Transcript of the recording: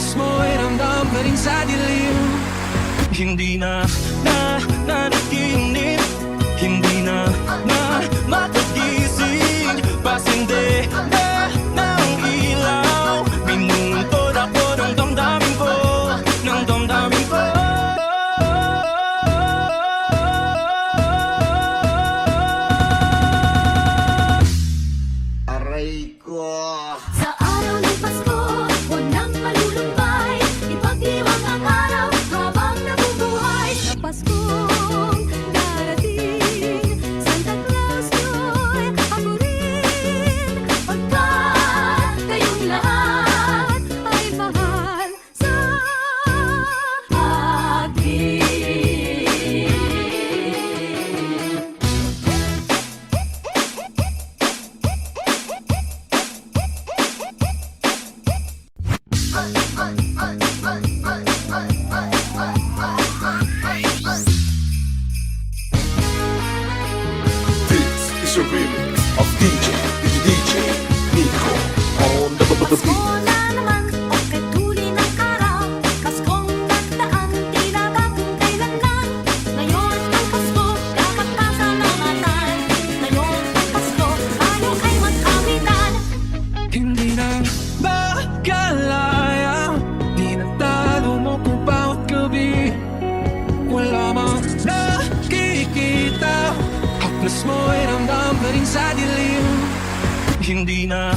Haplos mo ay ramdam pa rin sa dilim. Hindi na nanaginip, hindi na makagising. Pasinde na ang ilaw, binungkod ako ng damdamin ko, ng damdamin ko. Aray ko. Sa araw ng Pasko, huwag nang malulumbay. Ipagdiwang ang araw habang nabubuhay. Sa Paskong darating, Santa Claus nyo'y ako rin. Pagkat kayong lahat ay mahal sa akin. This is a remix of DJ Nico on the Pasko beat. na naman, okay tuli ng araw. Paskong nagdaan, tila ba kung kailanman. Ngayon ang Pasko, dapat pasalamatan. Ngayon ang Pasko, tayo ay magkamitan. Hindi na makalaya, di natalo mo kung bawat gabi. Wala mang nakikita, haplos mo ay ramdam pa rin sa dilim. Hindi na